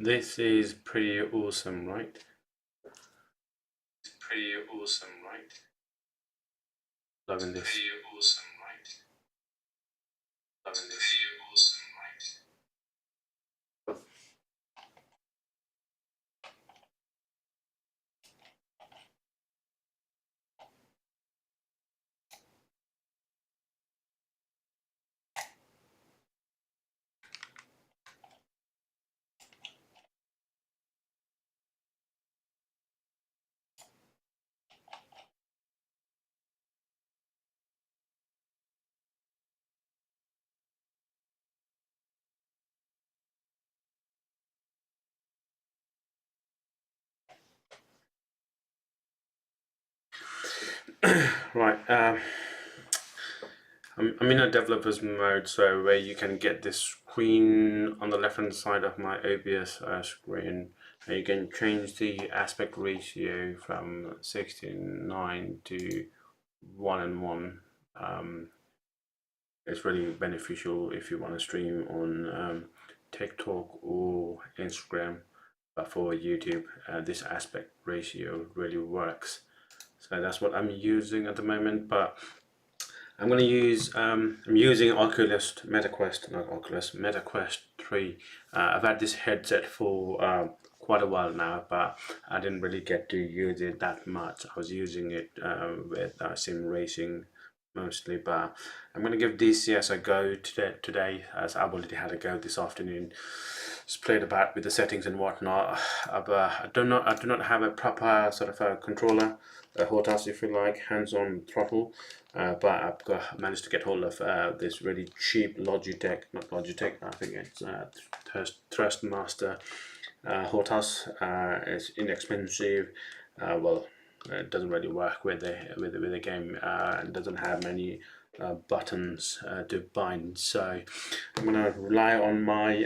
This is pretty awesome, right? It's pretty awesome, right? Loving this. Pretty awesome, right? Loving this. Pretty awesome, right? Right, I'm in a developer's mode, so where you can get this screen on the left hand side of my OBS screen. You can change the aspect ratio from 16:9 to 1:1. It's really beneficial if you want to stream on TikTok or Instagram, but for YouTube, this aspect ratio really works. So that's what I'm using at the moment, but I'm going to use, I'm using MetaQuest 3. I've had this headset for quite a while now, but I didn't really get to use it that much. I was using it with sim racing mostly, but I'm going to give DCS a go today, as I've already had a go this afternoon. Just played about with the settings and whatnot. I do not have a proper sort of a controller, a HOTAS if you like, hands-on throttle, but I've managed to get hold of this really cheap Logitech, not Logitech, I think it's Thrustmaster HOTAS. It's inexpensive. Well, it doesn't really work with the game. It doesn't have many buttons to bind, so I'm gonna rely on my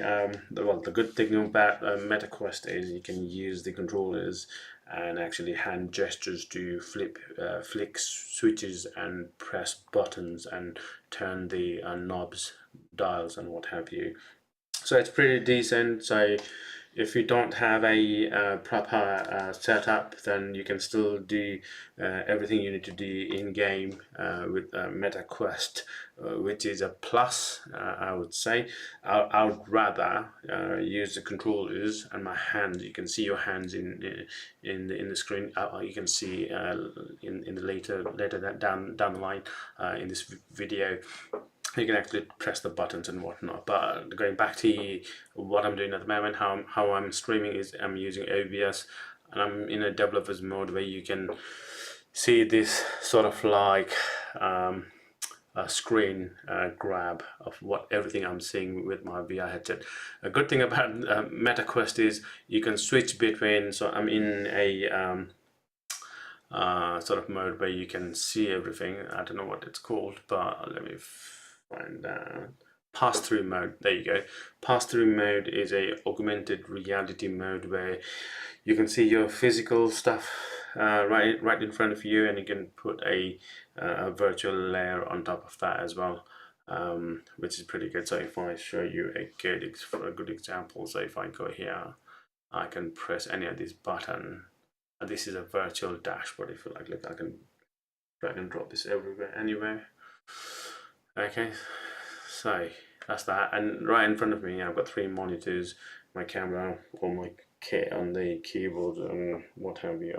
the good thing about MetaQuest is you can use the controllers and actually hand gestures to flick switches and press buttons and turn the knobs, dials and what have you. So it's pretty decent. So if you don't have a proper setup, then you can still do everything you need to do in game with MetaQuest, which is a plus, I would say. I would rather use the controllers and my hands. You can see your hands in the screen. You can see in the later down the line in this video. You can actually press the buttons and whatnot. But going back to what I'm doing at the moment, how I'm streaming is I'm using OBS, and I'm in a developer's mode where you can see this sort of like a screen grab of what everything I'm seeing with my VR headset. A good thing about MetaQuest is you can switch between. So I'm in a sort of mode where you can see everything. I don't know what it's called, but let me find pass-through mode. There you go. Pass-through mode is a augmented reality mode where you can see your physical stuff right in front of you, and you can put a virtual layer on top of that as well, which is pretty good. So if I show you a good example, so if I go here, I can press any of these buttons. This is a virtual dashboard if you like. Look, I can drag and drop this everywhere, anywhere. Okay, so that's that, and right in front of me I've got 3 monitors, my camera, all my kit on the keyboard and what have you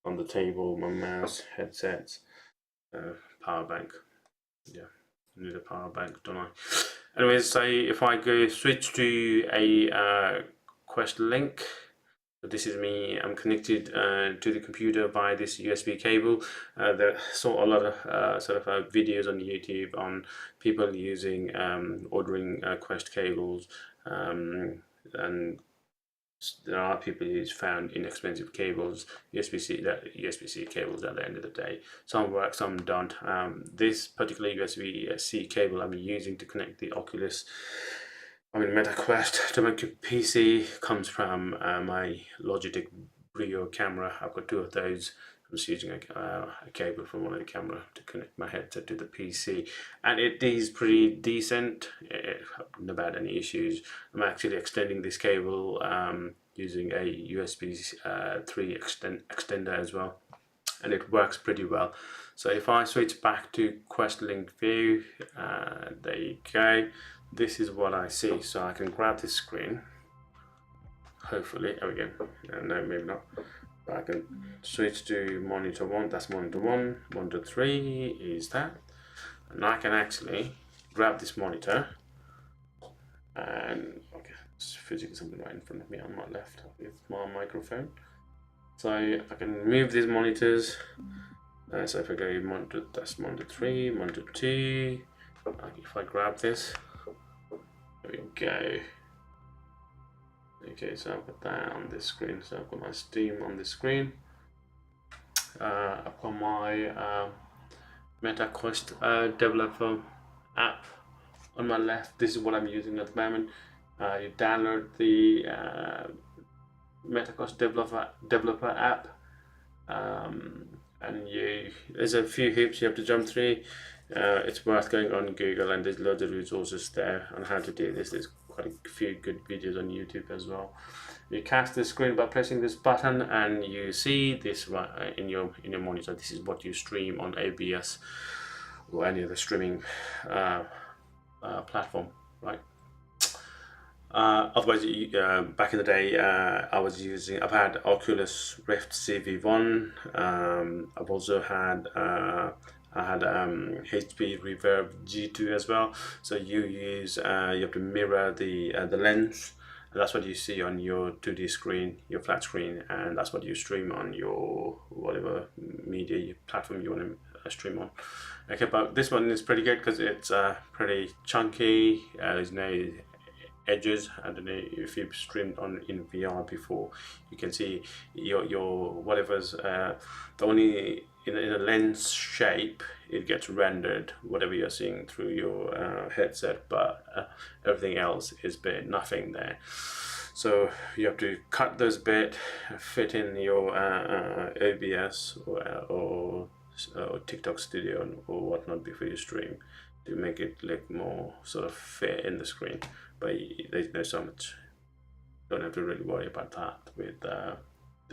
on the table, my mouse, headsets, power bank. Yeah, I need a power bank, don't I? Anyways, so if I go switch to a Quest link, This is me. I'm connected to the computer by this USB cable. There saw a lot of videos on YouTube on people using ordering Quest cables, and there are people who's found inexpensive cables, USB-C cables at the end of the day. Some work, some don't. This particular USB-C cable I'm using to connect the Meta Quest to my PC comes from my Logitech Brio camera. I've got two of those. I'm just using a cable from one of the camera to connect my headset to the PC, and it is pretty decent. Never had any issues. I'm actually extending this cable using a USB 3 extender as well, and it works pretty well. So if I switch back to Quest Link view, there you go. This is what I see. So I can grab this screen. Hopefully, there we go. No, maybe not. I can switch to monitor 1, that's monitor 1, monitor 3 is that, and I can actually grab this monitor and okay, it's physically something right in front of me on my left with my microphone, so I can move these monitors. So if I go monitor, that's monitor 3, monitor 2, if I grab this, there we go. Okay, so I've got that on this screen. So I've got my Steam on this screen. I've got my Meta Quest developer app on my left. This is what I'm using at the moment. You download the Meta Quest developer app, and there's a few hoops you have to jump through. It's worth going on Google, and there's loads of resources there on how to do this. There's quite a few good videos on YouTube as well. You cast the screen by pressing this button, and you see this in your monitor. This is what you stream on OBS or any other streaming platform, right? Otherwise, back in the day, I've had Oculus Rift CV1. I've also had HP Reverb G2 as well. So you have to mirror the lens. And that's what you see on your 2D screen, your flat screen, and that's what you stream on your whatever media platform you want to stream on. Okay, but this one is pretty good because it's pretty chunky. There's no edges. I don't know if you've streamed on in VR before. You can see your whatever's the only in a lens shape it gets rendered whatever you're seeing through your headset, but everything else is bit nothing there. So you have to cut those bit, fit in your OBS or TikTok Studio or whatnot before you stream to make it look more sort of fit in the screen. But there's so much, don't have to really worry about that with the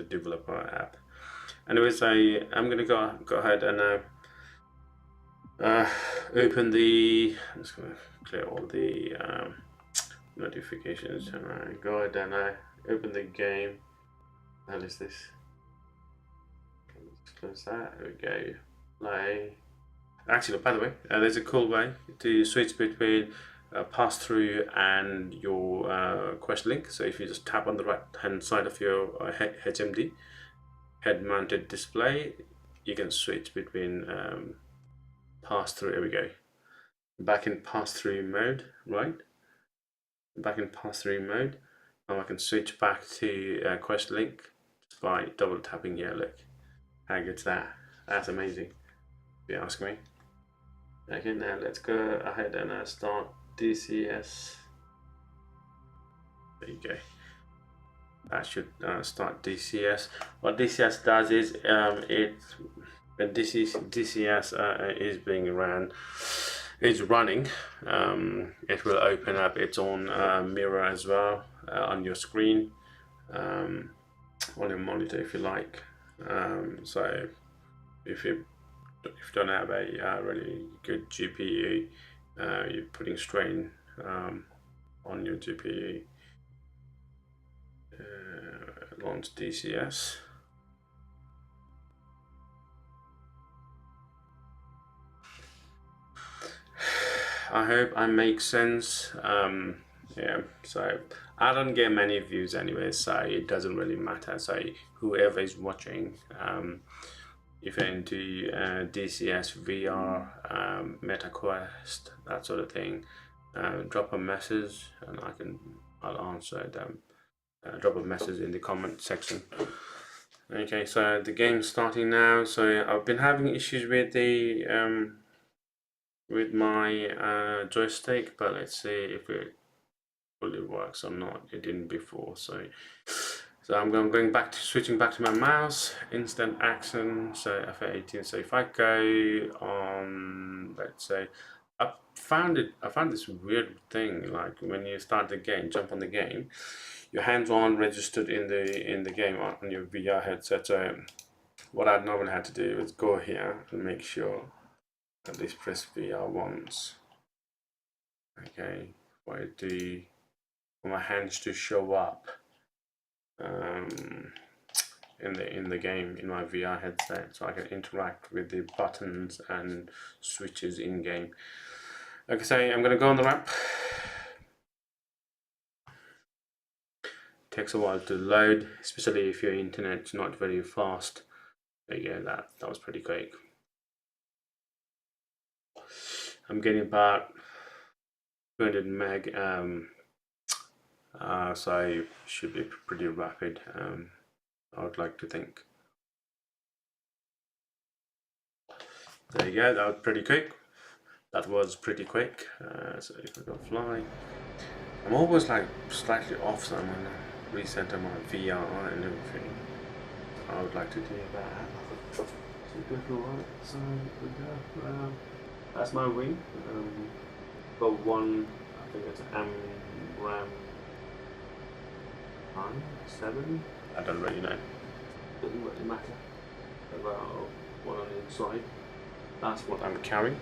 developer app. Anyways, I'm gonna go ahead and open the. I'm just gonna clear all the notifications, and I go ahead and open the game. What the hell is this? Let's close that. There we go. Play. Actually, by the way, there's a cool way to switch between pass through and your Quest Link. So if you just tap on the right hand side of your HMD head mounted display, you can switch between pass through. There we go. Back in pass through mode, right? Back in pass through mode. Now I can switch back to Quest Link just by double tapping here. Look, how good's that? That's amazing, if you ask me. Okay, now let's go ahead and start DCS. There you go. That should start DCS. What DCS does is when DCS is being ran, is running, it will open up its own mirror as well on your screen, on your monitor if you like. So if you don't have a really good GPU, you're putting strain on your GPU. Launch DCS. I hope I make sense. Yeah, so I don't get many views anyway, so it doesn't really matter. So whoever is watching, if you're into DCS VR, MetaQuest, that sort of thing, drop a message and I'll answer them. Drop a message in the comment section. Okay, so the game's starting now. So I've been having issues with my joystick, but let's see if it fully works or not. It didn't before, so I'm going back to switching back to my mouse, instant action, so F18. So if I go on, let's say, I found this weird thing, like when you start the game, jump on the game, your hands aren't registered in the game on your VR headset. So what I'd normally have to do is go here and make sure at least press VR once. Okay, for my hands to show up in the game in my VR headset, so I can interact with the buttons and switches in game. Okay, so I'm gonna go on the map. Takes a while to load, especially if your internet's not very fast. There you go, that was pretty quick. I'm getting about 200 meg, so it should be pretty rapid. I would like to think. There you go, that was pretty quick. So if I go fly, I'm always like slightly off, so I'm gonna recenter my VR and everything. I would like to do that. So go to the right side, we go. That's my wing. Got one, I think it's Ram 7. I don't really know. Doesn't really matter. About one on the inside. That's what I'm carrying.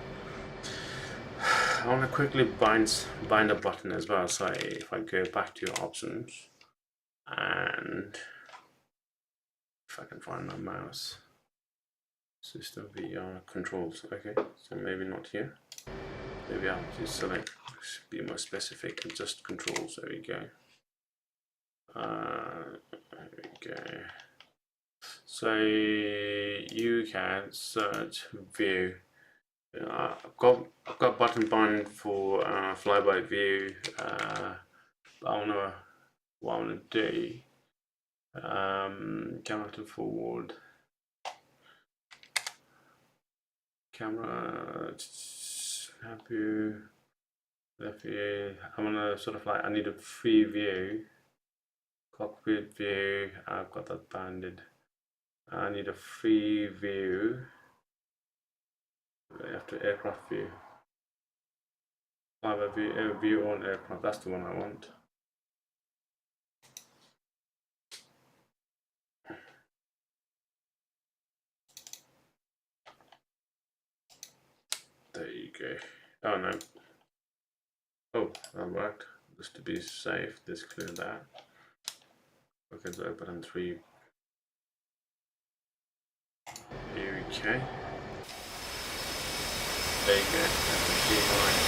I want to quickly bind a button as well. So if I go back to your options, and if I can find my mouse, system VR controls. Okay, so maybe not here. Maybe I'll just select, be more specific, and just controls. There we go. There we go. So you can search view. I've got button bind for flyby view. But I don't know what I want to do. Camera to forward. Camera, have view, left view. I want to sort of like, I need a free view. Cockpit view, I've got that banded. I need a free view. After aircraft view. I have a view on aircraft, that's the one I want. There you go. Oh no. Oh, that worked. Just to be safe, let's clear that. Okay, so button 3. Here we go. There you go. That's the key line.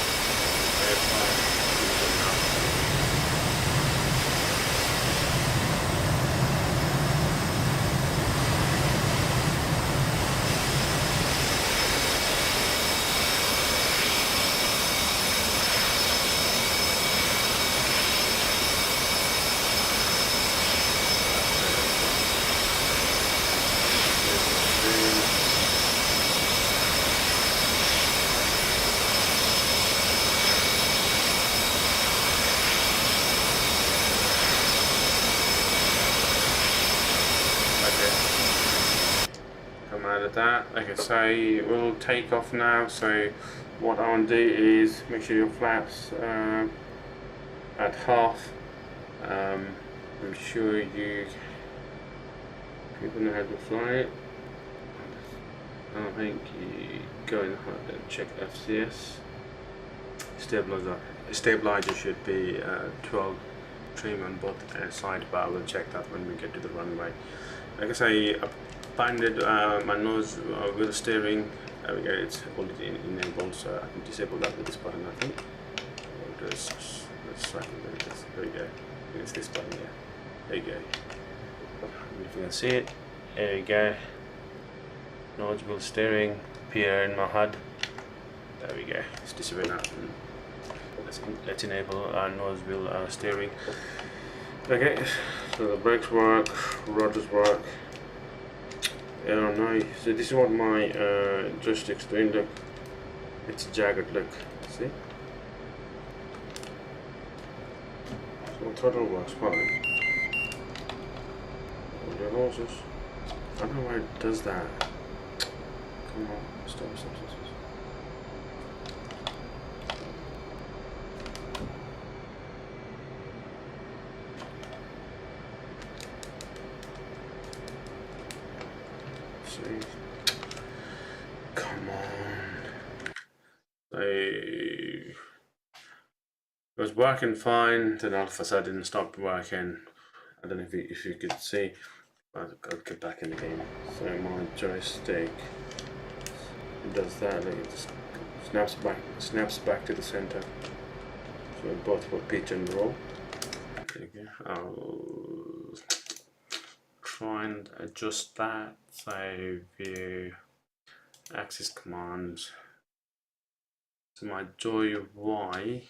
Come out of that. Okay, so we'll take off now. So what I want to do is make sure your flaps at half. I'm sure people know how to fly it. I think you go and check FCS. Stabilizer should be 12 trim on both sides, but I will check that when we get to the runway. Like I say, I binded my nose wheel steering. There we go, it's already enabled, so I can disable that with this button, I think. Let's Slightly like this. There we go. It's this button here. There you go. If you can see it, there you go. Nose wheel steering appear in my HUD. There we go. It's disappearing out. Let's enable our nose wheel steering. Okay, so the brakes work, rotors work. Nice. So this is what my joystick's doing. Look, it's jagged. Look, see? So the throttle works fine. All the horses. I don't know why it does that. Come on, stop. See? Come on. It was working fine, then all of a sudden it stopped working. I don't know if you could see. I'll get back in the game. So my joystick, it does that, like it just snaps back to the center. So both for pitch and roll. Okay, I'll try and adjust that. So view, axis commands. So my joy Y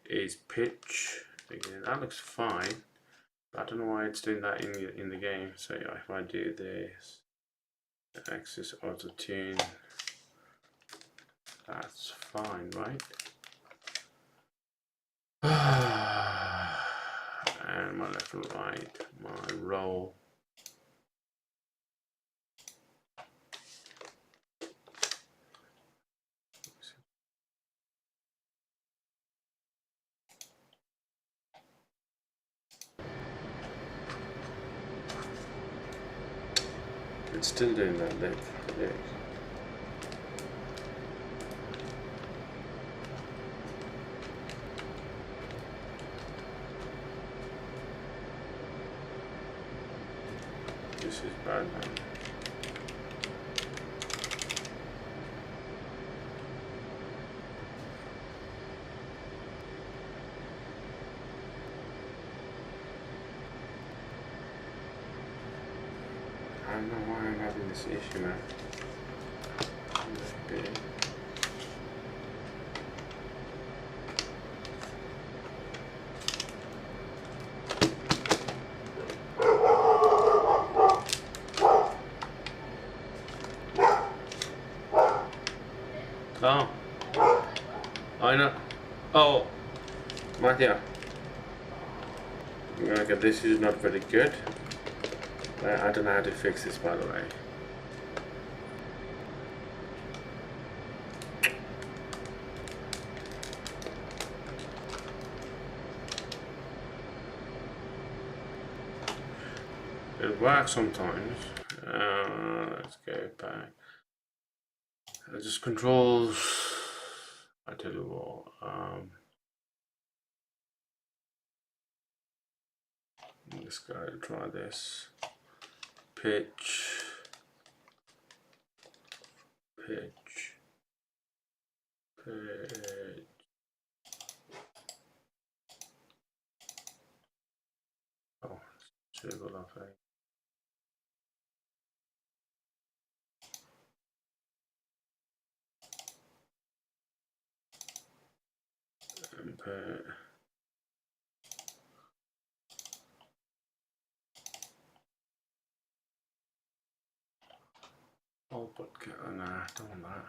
is pitch. Again, that looks fine. I don't know why it's doing that in the game. So if I do this, axis auto tune, that's fine, right? And my left and right, my roll. It's still doing that, look. This is bad now. I don't know why I'm having this issue now. Okay. Oh, I know. Oh, Mattia. Okay, this is not very good. I don't know how to fix this, by the way. It works sometimes. Let's go back. Just controls. I tell you what. Let's go and try this. Pitch. Oh, table off. Oh, but nah, don't want that.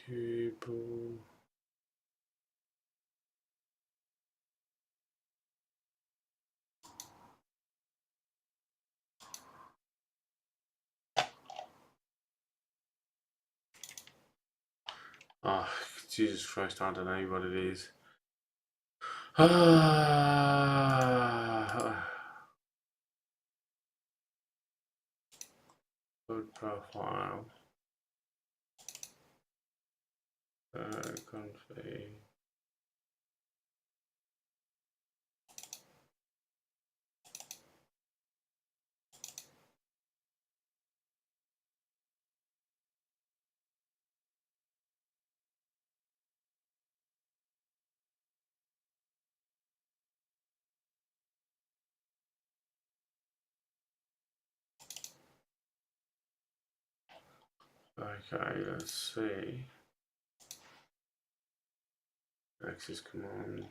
Table. Oh, Jesus Christ, I don't know what it is. Code profile. Config. Okay, let's see. Access commands.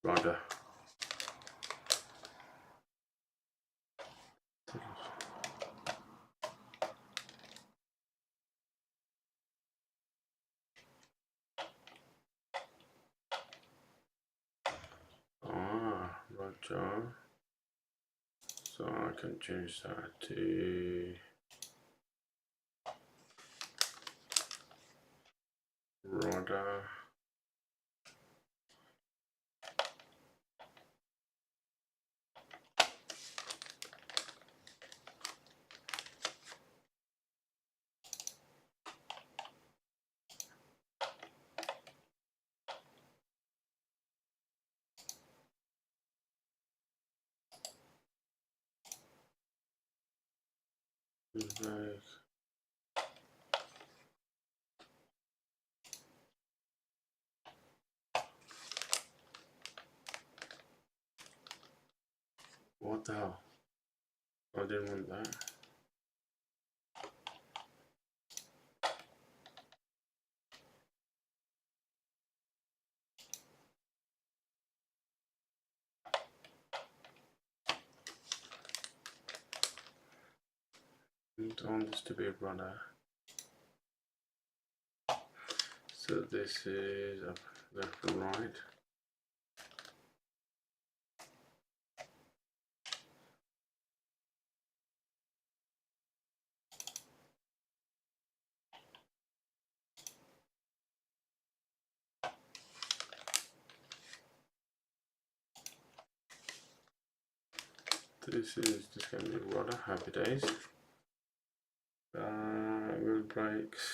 Rudder. Roger. So I can change that to rudder. Like, what the hell? I didn't want that. I don't want this to be rudder. So this is up left and right. This can be rudder. Happy days. Wheel brakes.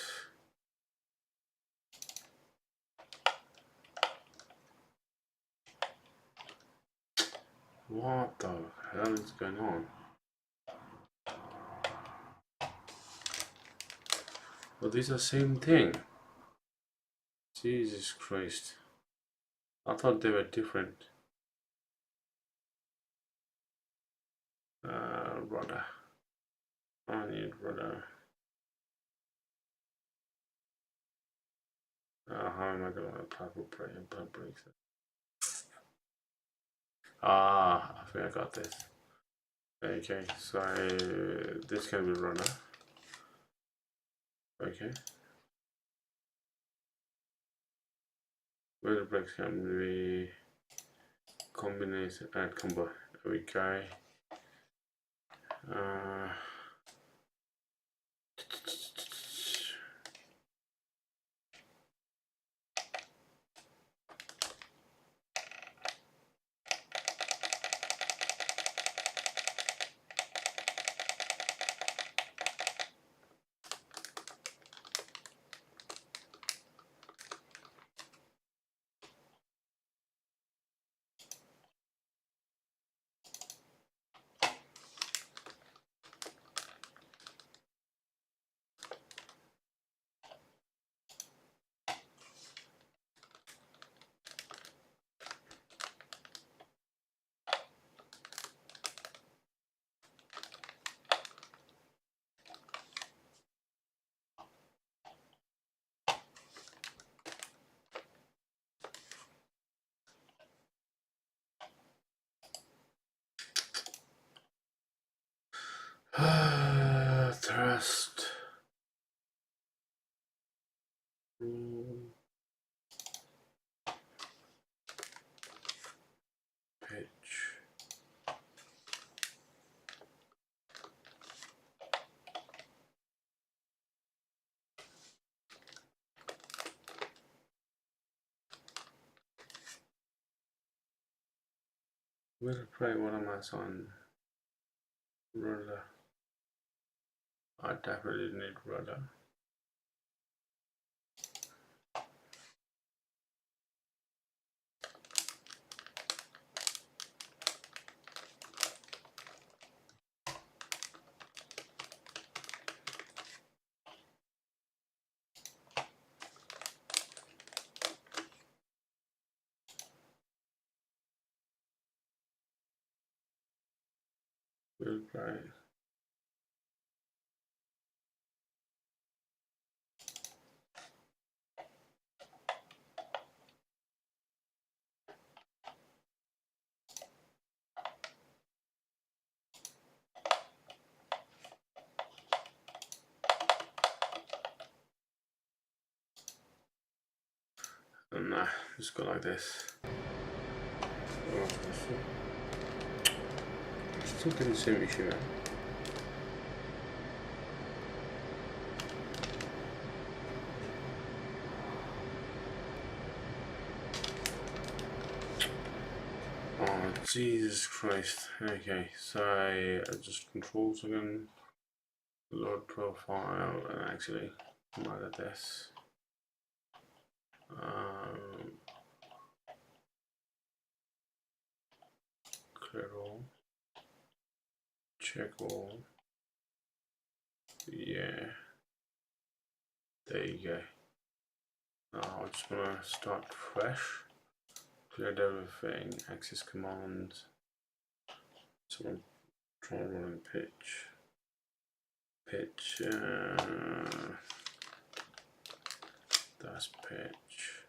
What the hell is going on? Well, these are same thing. Jesus Christ. I thought they were different. Rudder. I need rudder. How am I going to apply for brakes? I think I got this. Okay, so this can be rudder. Okay. Wheel brakes can be combination and combo. Okay. Thrust. Pitch. We'll play one of my son. Rudder. I definitely need rudder. We'll play. And just go like this. Oh, still getting the same issue, man. Oh, Jesus Christ. Okay, so just controls again. Load profile, and actually, come out of this. Clear all. Check all. Yeah. There you go. Now I just want to start fresh. Cleared everything. Access commands. So I'm trying to run pitch. Pitch. That's pitch.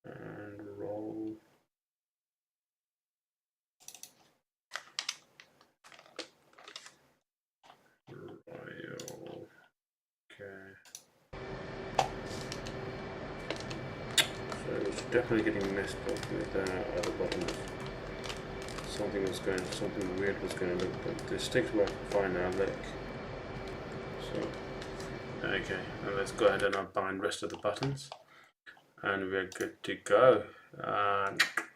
And roll. Royal. Okay. So it's definitely getting messed up with other buttons. Something weird was going to look, but this sticks work fine now, look. So, okay, now let's go ahead and unbind the rest of the buttons. And we're good to go.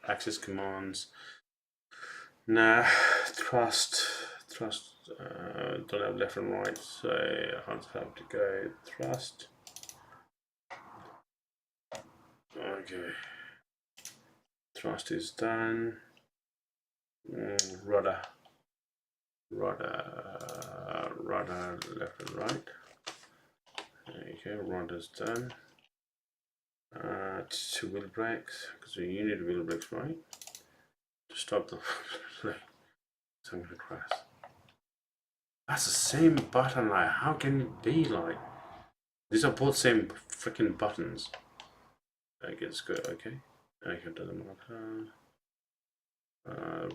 Access commands. Now, thrust, don't have left and right, so I just have to go thrust. Okay, thrust is done. Rudder, left and right. Okay, rudder's done. 2 wheel brakes, because you need wheel brakes, right? To stop the so I'm gonna crash. That's the same button, like how can it be like? These are both same freaking buttons. Okay, it's good, okay. Okay, doesn't matter.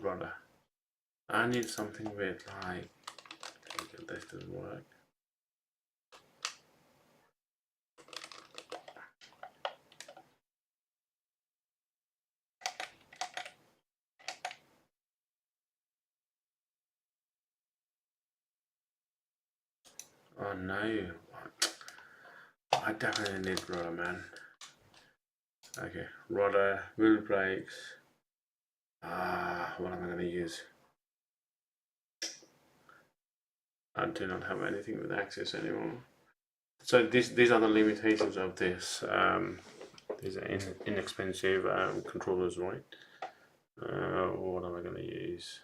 Rudder. I need something with like, okay, this doesn't work. Oh no, I definitely need rudder, man. Okay, rudder, wheel brakes. What am I gonna use? I do not have anything with access anymore. So these are the limitations of this. These are inexpensive controllers, right? What am I going to use?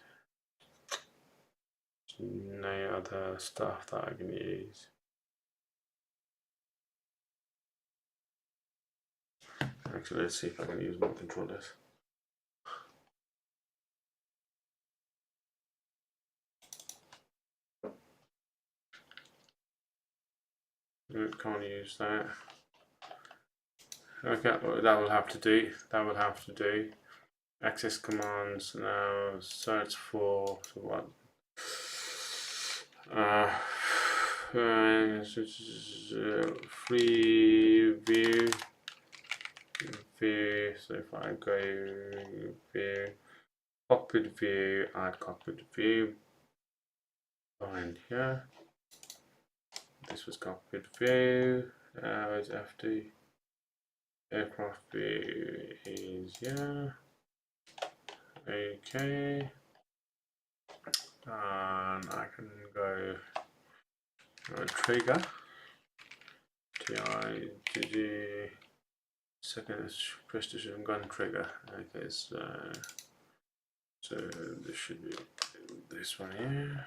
No other stuff that I can use. Actually, let's see if I can use more controllers. Can't use that. Okay, well, that will have to do. That will have to do. Access commands now. Search for what? Free view. So if I go view, cockpit view, add cockpit view, find here. This was cockpit view. Is FD. Aircraft view is here. Okay, and I can go trigger TIGG second precision gun trigger. Okay, so this should be this one here.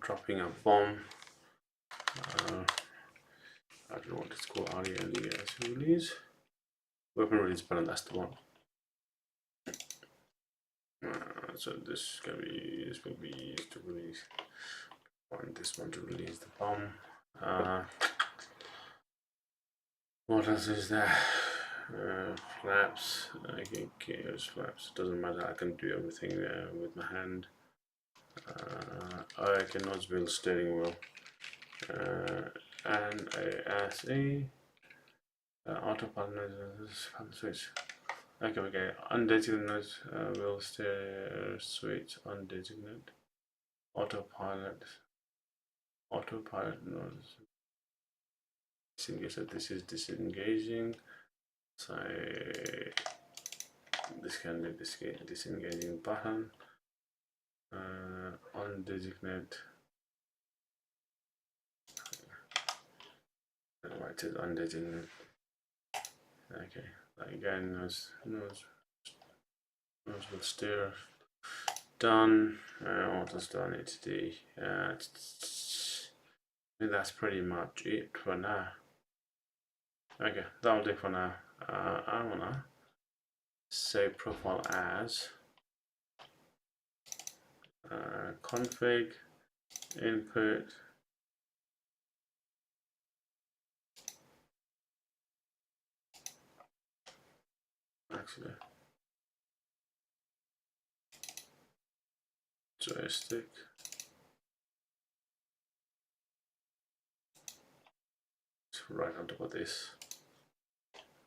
Dropping a bomb. I don't know what it's called. RELES release. Weapon release button. That's the one. So this will be used to release. Find this one to release the bomb. What else is there? Flaps. Okay, here's flaps. Doesn't matter. I can do everything with my hand. I cannot build steering wheel. And ASE. Autopilot switch. Okay. Undesignated wheel steer switch. Undesignated. Autopilot noise. So this is disengaging. So this can be disengaging button. Undesignate. Why it is undesignated. Okay, again, nose will steer. Done. What else do I need to do? I think that's pretty much it for now. Okay, that'll do for now. I wanna save profile as config input. Actually, joystick. It's right on top of this.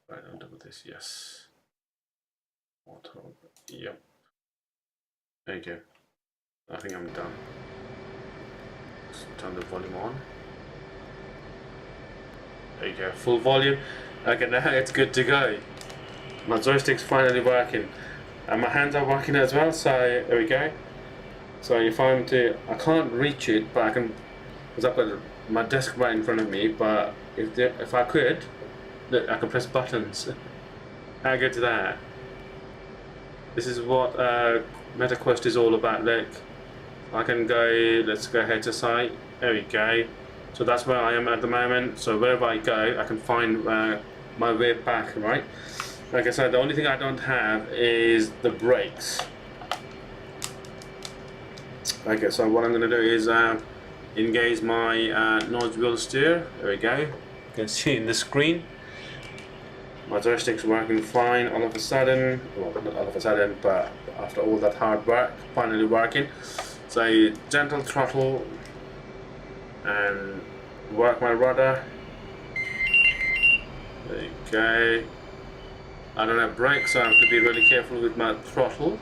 Right on top of this, yes. Auto, yep. There you go. I think I'm done. Let's turn the volume on. There you go, full volume. Okay, now it's good to go. My joystick's finally working. And my hands are working as well, so there we go. So if I can't reach it, but I can, because I've got my desk right in front of me, but if I could, look, I can press buttons. How good is that? This is what MetaQuest is all about. Look, I can go, let's go head to site. There we go. So that's where I am at the moment. So wherever I go, I can find my way back, right? Like I said, the only thing I don't have is the brakes. Okay, so what I'm going to do is engage my nose wheel steer. There we go. You can see in the screen. My joystick's working fine all of a sudden. Well, not all of a sudden, but after all that hard work, finally working. So gentle throttle and work my rudder. There you go. I don't have brakes, so I have to be really careful with my throttle.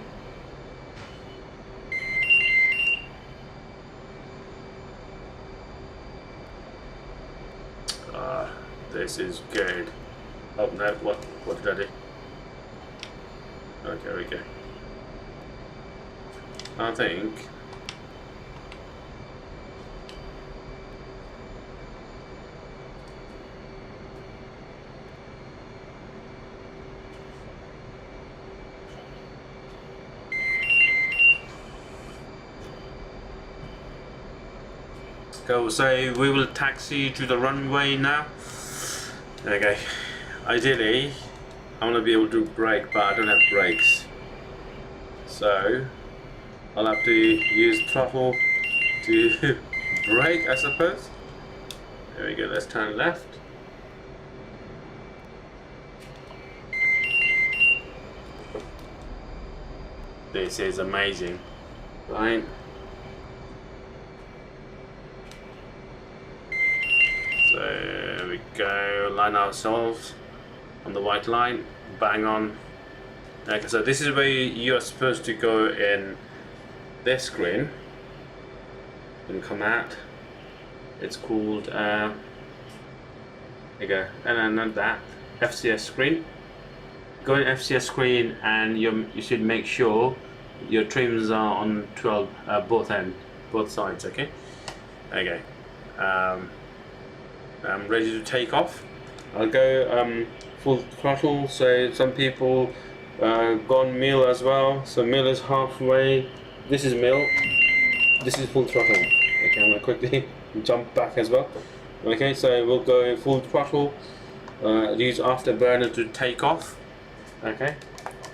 This is good. Oh no, what did I do? Okay, we go. I think go, so we will taxi to the runway now. Okay, ideally I want to be able to brake, but I don't have brakes, so I'll have to use throttle to brake, I suppose. There we go, let's turn left. This is amazing, right? So there we go, line ourselves on the white line, bang on. Okay, so this is where you're supposed to go in this screen and come out. It's called, there you go, and then that FCS screen. go in FCS screen, and you should make sure your trims are on 12 both sides. Okay. Okay. I'm ready to take off. I'll go full throttle. So some people gone mill as well. So mill is halfway. This is mill. This is full throttle. Okay, I'm gonna quickly jump back as well. Okay, so we'll go full throttle. Use afterburner to take off. Okay,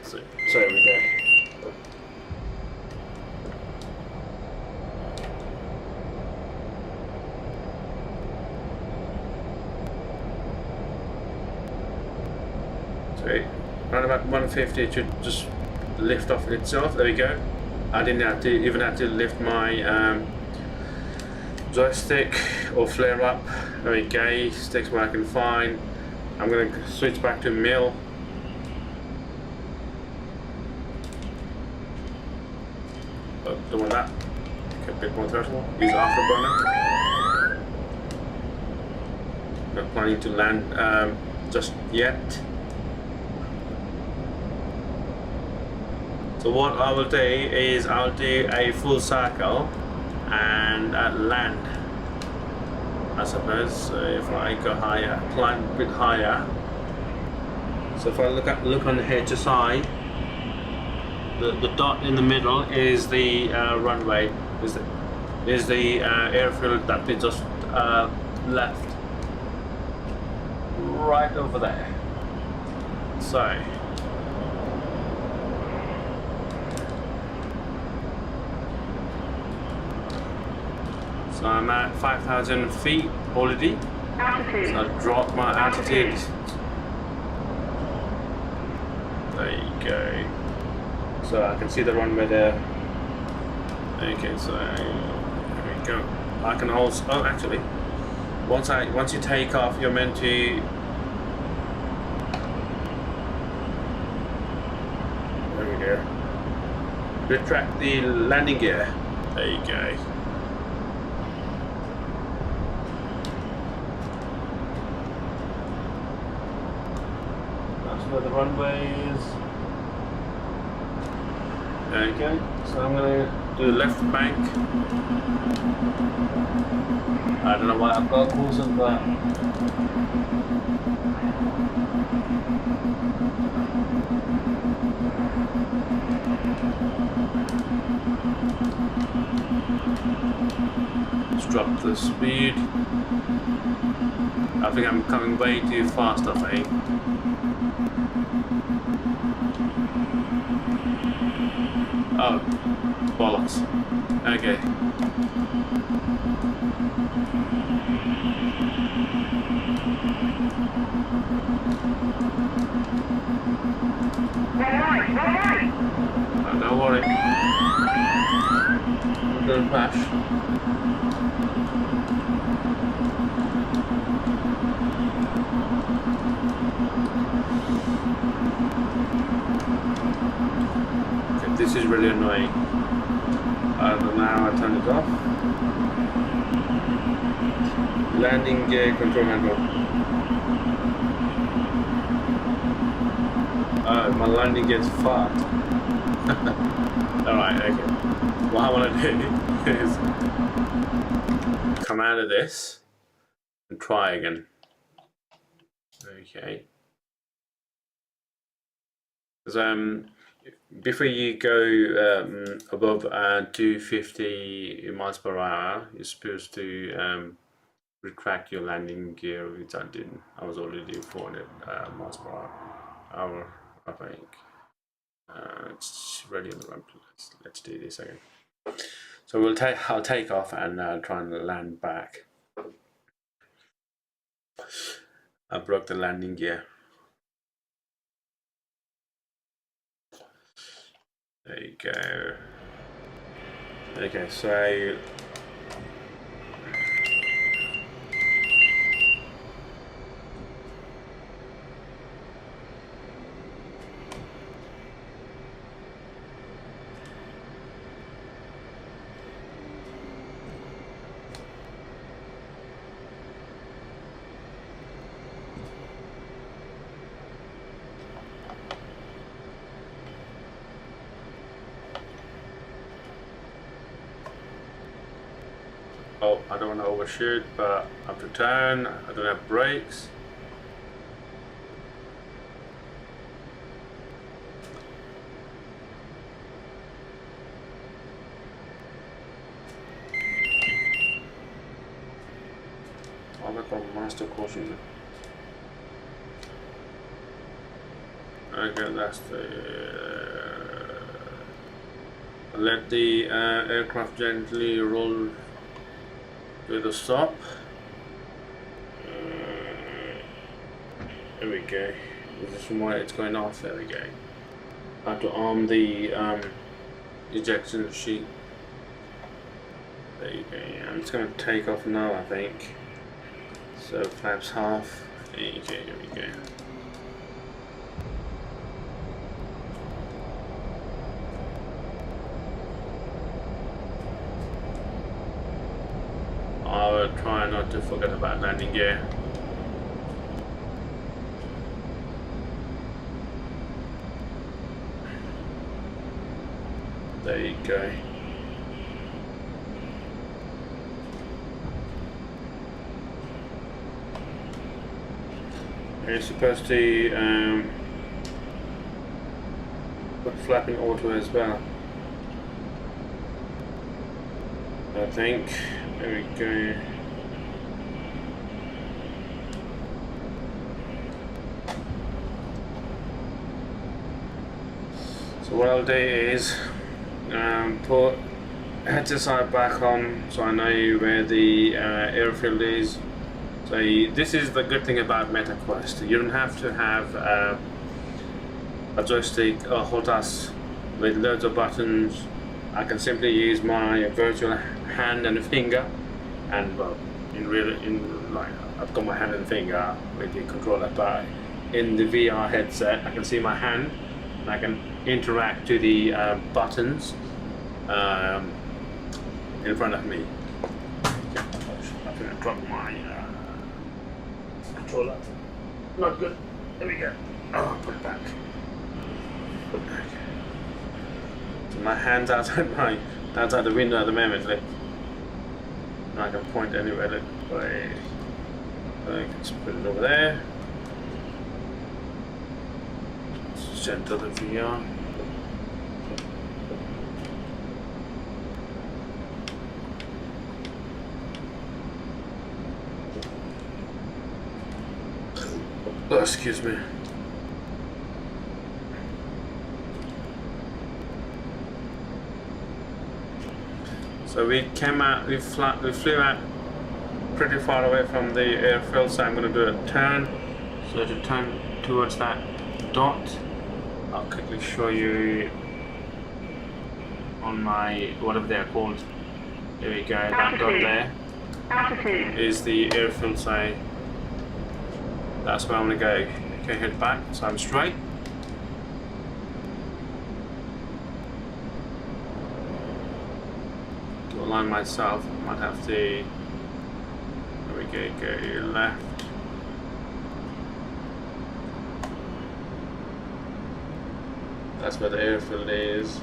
so there we go. So around about 150, it should just lift off itself. There we go. I didn't have to have to lift my joystick or flare up. There we go. Stick's working fine. I'm going to switch back to mill. Oh, don't want that. Okay, a bit more throttle. Use afterburner. Not planning to land just yet. So what I will do is I'll do a full circle and land, I suppose. So if I go higher, climb a bit higher. So if I look on the HSI, the dot in the middle is the runway, is the airfield that we just left, right over there. So I'm at 5,000 feet already. Altitude. So I'll drop my altitude. There you go. So I can see the runway there. Okay, so there we go. I can also, oh actually, once you take off, you're meant to, there we go, retract the landing gear. There you go. Where the runway is. Okay, so I'm gonna do the left bank. I don't know why I've got courses, but let's drop the speed. I think I'm coming way too fast, I think. Oh, bollocks. Okay. Oh, don't worry. I'm gonna crash. This is really annoying. I don't know how I turn it off. Landing gear control handle. My landing gear is fucked. Alright, okay. What I want to do is come out of this and try again. Okay. Because before you go above 250 miles per hour, you're supposed to retract your landing gear, which I didn't. I was already 400 miles per hour, I think. It's ready on the run. Let's do this again. So I'll take off and try and land back. I broke the landing gear. There you go. Okay, so Oh, I don't want to overshoot, but I have to turn. I don't have brakes. Oh, I got master caution. Okay, that's the. Let the aircraft gently roll to the stop. There we go. This is why it's going off. There we go. I have to arm the ejection sheet. There you go. Yeah, I'm just going to take off now, I think. So flaps half. There you go. There we go. I will try not to forget about landing gear. There you go. You're supposed to put flapping auto as well, I think. There we go. So what I'll do is put HSI back on so I know where the airfield is. So this is the good thing about MetaQuest. You don't have to have a joystick or HOTAS with loads of buttons. I can simply use my virtual hand and finger, and well, I've got my hand and finger with the controller, but in the VR headset I can see my hand and I can interact to the buttons in front of me. I'm going to drop my controller. Not good. There we go. Oh, put it back. Put it back. So my hand's outside the window at the moment. Look. I can point anywhere. Look. Wait. I can just put it over there. Let's center the VR. Oh, excuse me. So we came out, we flew out pretty far away from the airfield, so I'm going to do a turn. So to turn towards that dot, I'll quickly show you on my, whatever they're called. There we go, that dot there is the airfield, so that's where I'm going to go. Okay, head back, so I'm straight. To align myself, I might have to, there we go left. That's where the airfield is.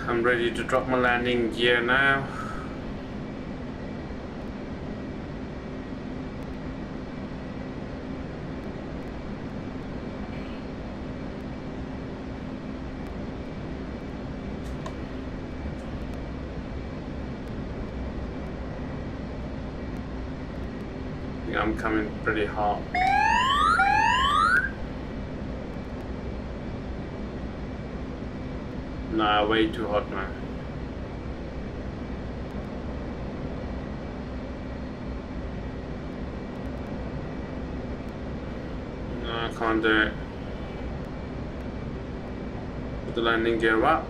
I'm ready to drop my landing gear now. I think I'm coming pretty hot. Nah, way too hot, man. No, I can't do it. Put the landing gear up.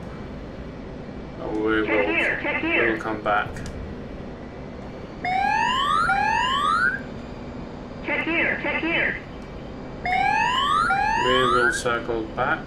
Oh, we'll come back. Check here, check here. We will circle back.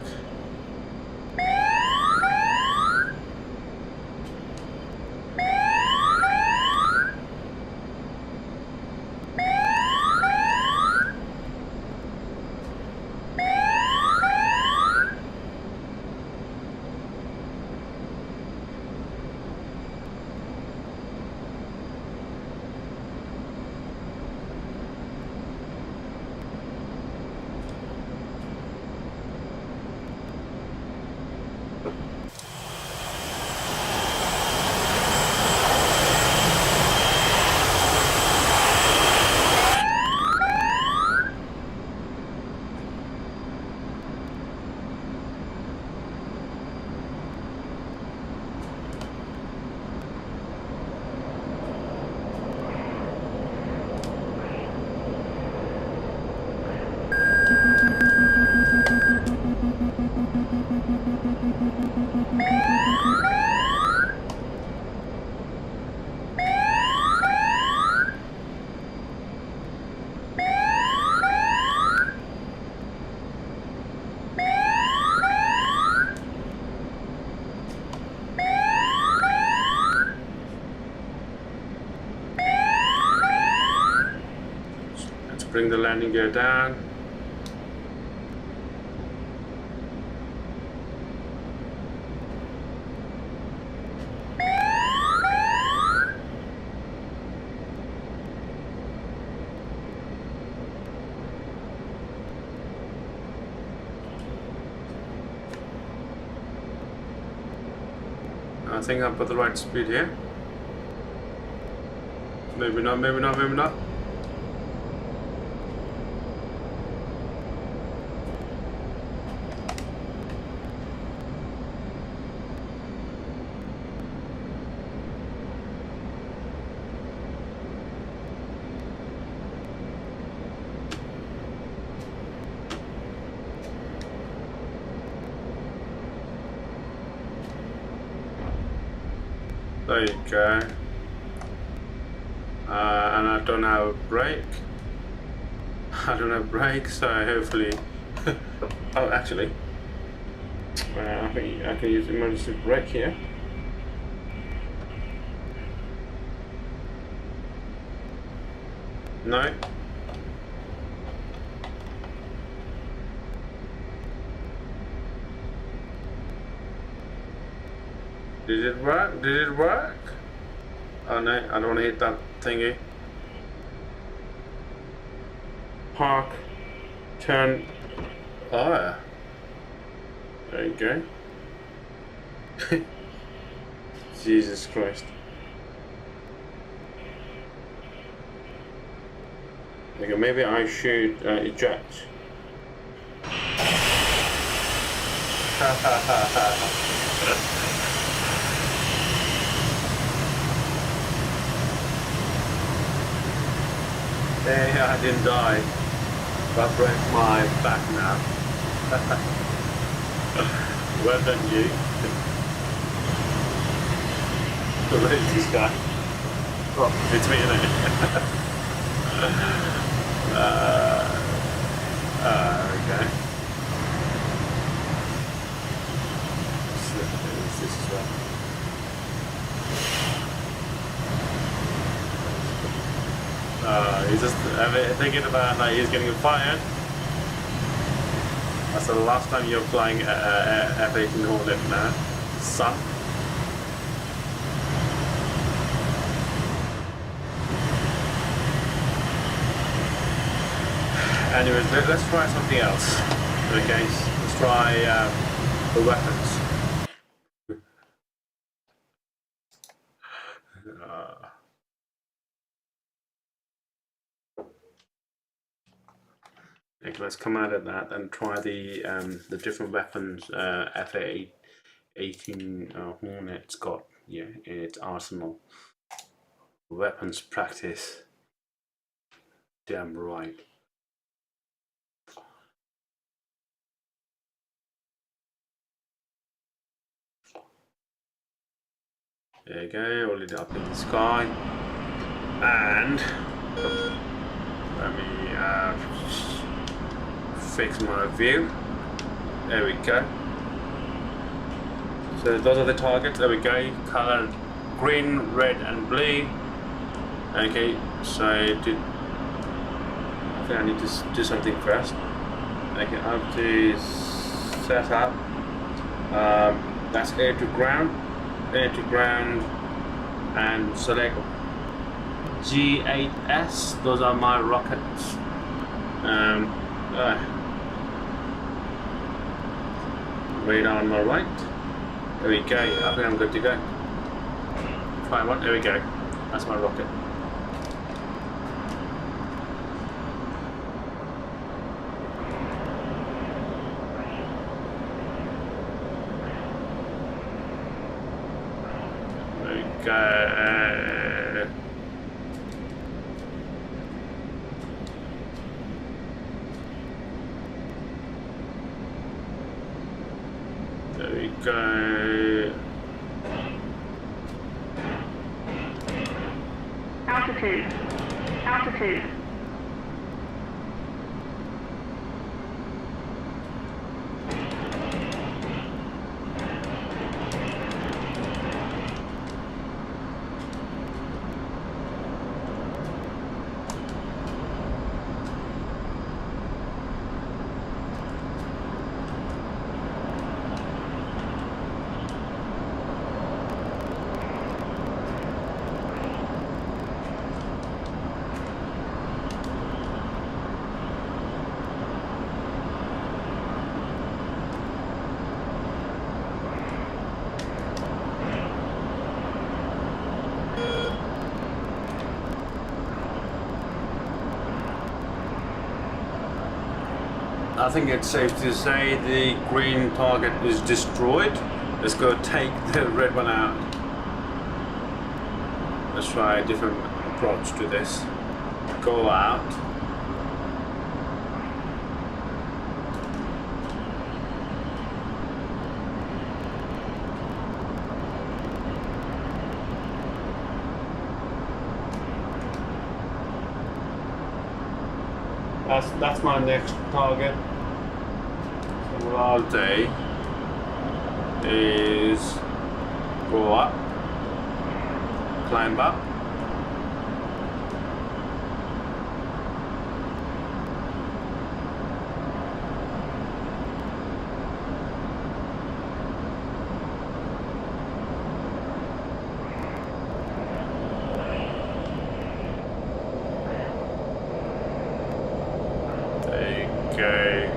Bring the landing gear down. I think I put the right speed here. Maybe not, maybe not, maybe not. There you go. And I don't have a brake. I don't have brakes, so hopefully. Oh, actually, I think I can use emergency brake here. No. Did it work? Did it work? Oh no, I don't want to hit that thingy. Park. Turn. Oh yeah. There you go. Jesus Christ. Okay, maybe I should eject. Hey, I didn't die, but I broke my back now. Well done, you. Where is this guy? Oh, it's me, isn't it? Okay. This as well. He's just thinking about like he's getting fired. That's the last time you're flying F-18 Hornet now, son. Anyways, let's try something else. Okay, let's try the weapons. Okay, let's come out of that and try the different weapons F-18 Hornet's got in its arsenal. Weapons practice. Damn right. There you go, already up in the sky. And Let me fix my view. There we go. So those are the targets. There we go. Color green, red, and blue. Okay. So I think I need to do something first. Okay, I have to set up. That's air to ground, and select G8S. Those are my rockets. Radar on my right. There we go. I think I'm good to go. Fine one. There we go. That's my rocket. There we go. There we go. Altitude. Altitude. I think it's safe to say the green target is destroyed. Let's go take the red one out. Let's try a different approach to this. Go out. That's my next target. So what I'll do is go up, climb up, okay.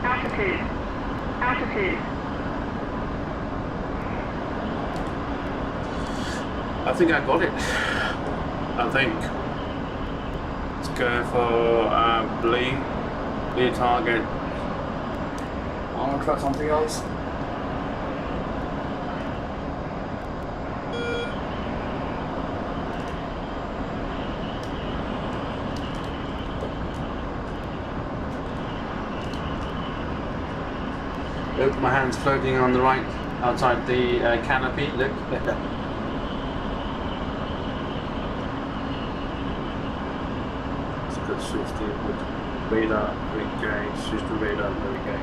Altitude. Altitude. I think I got it. I think. Let's go for blue target. I want to try something else. Look, my hand's floating on the right outside the canopy. Look. It's a good switch to put radar. There we go. Switch to radar. There we go.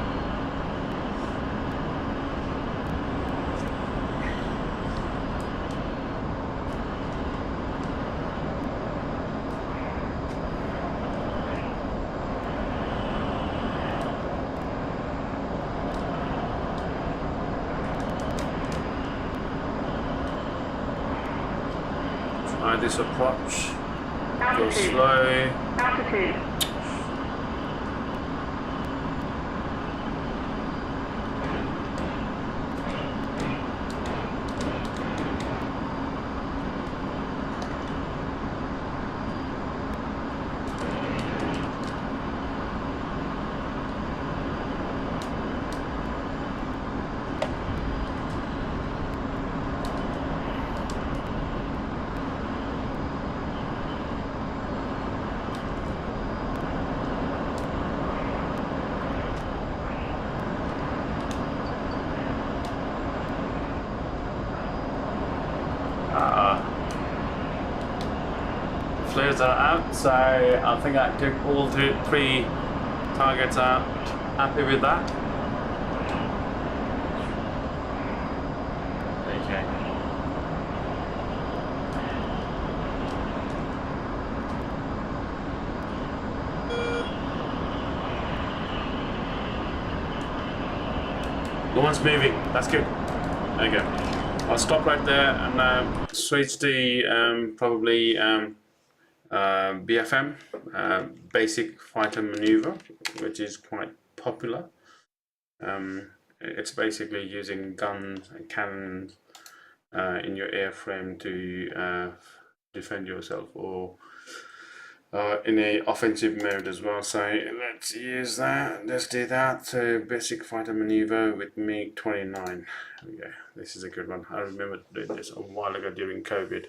Try this approach. Go slow. Altitude. players are out, so I think I took all three targets out. Happy with that? Okay. No one's moving. That's good. There you go. I'll stop right there and switch the probably BFM, basic fighter maneuver, which is quite popular. It's basically using guns and cannons in your airframe to defend yourself, or in a offensive mode as well. So let's use that. Let's do that. So basic fighter maneuver with MiG-29. There we go. This is a good one. I remember doing this a while ago during COVID.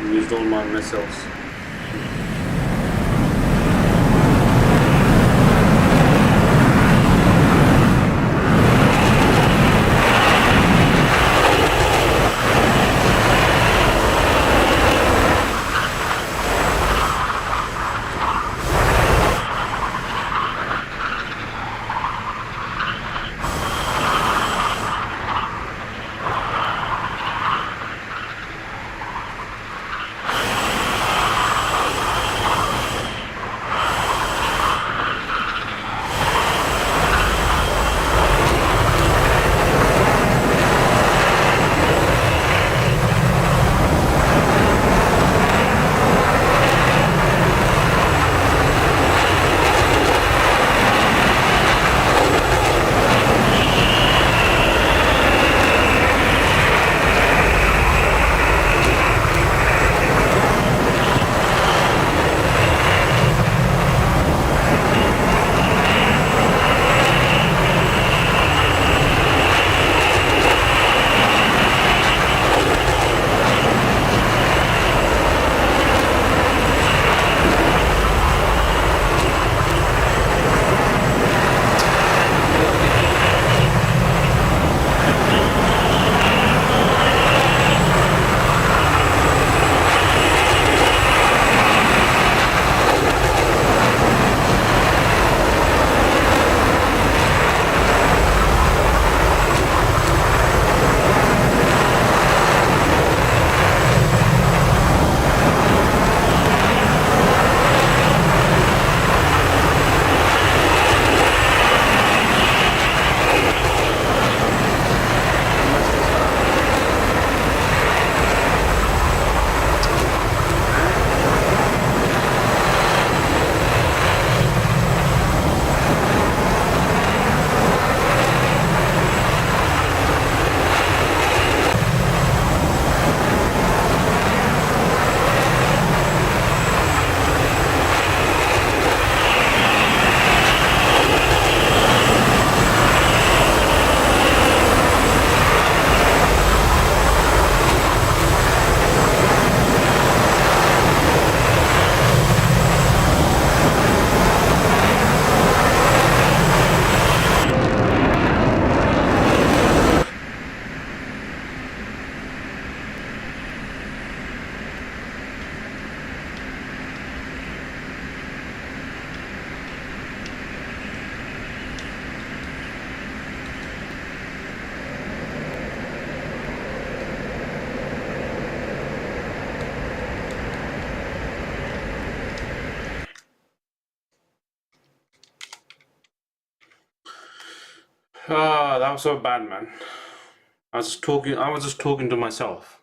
Used all my missiles. Ah, that was so bad, man. I was just talking to myself.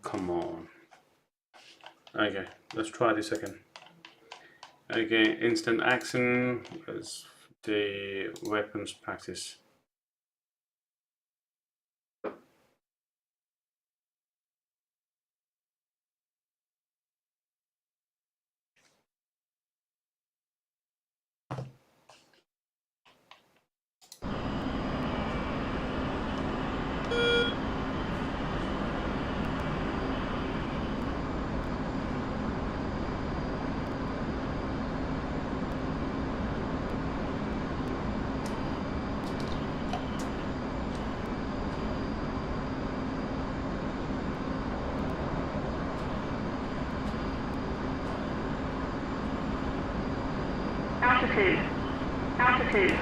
Come on. Okay, let's try this again. Okay, instant action is the weapons practice. Altitude. Altitude.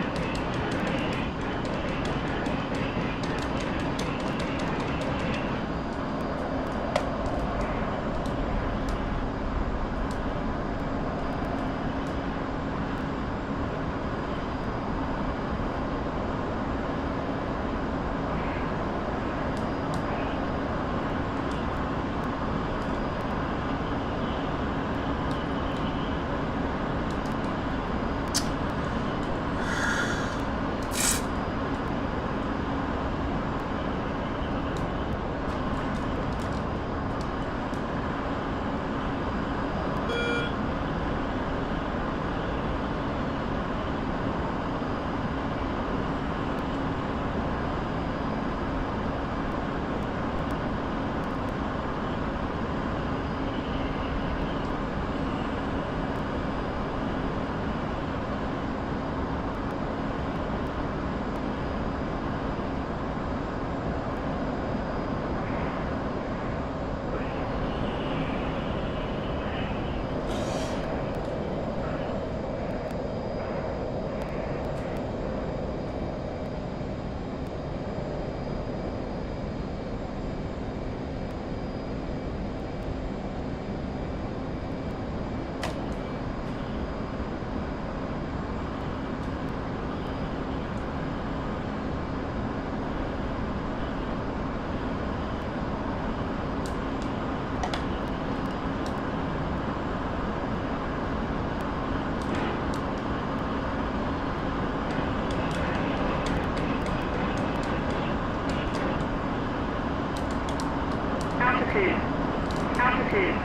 Altitude. Altitude.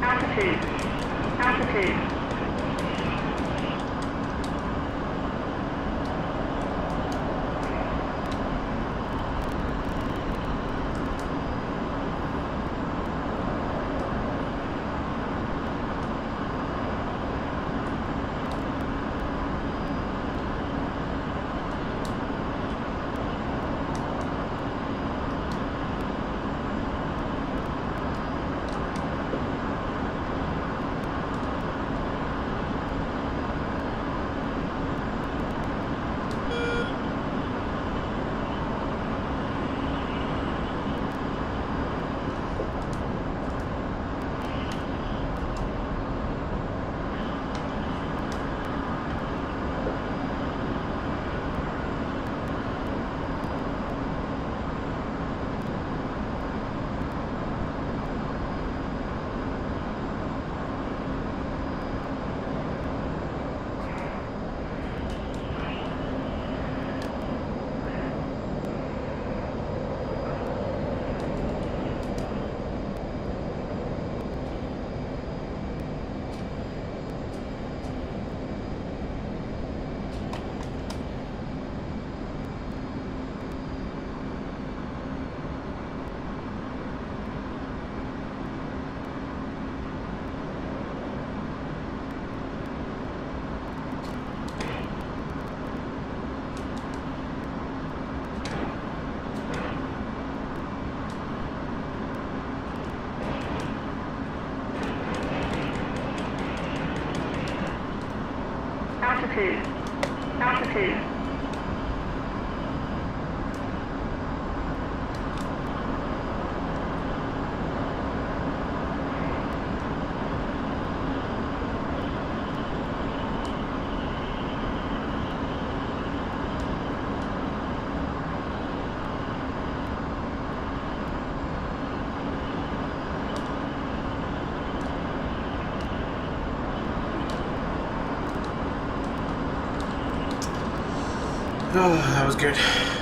Altitude. Altitude. Altitude. Altitude. Oh, that was good.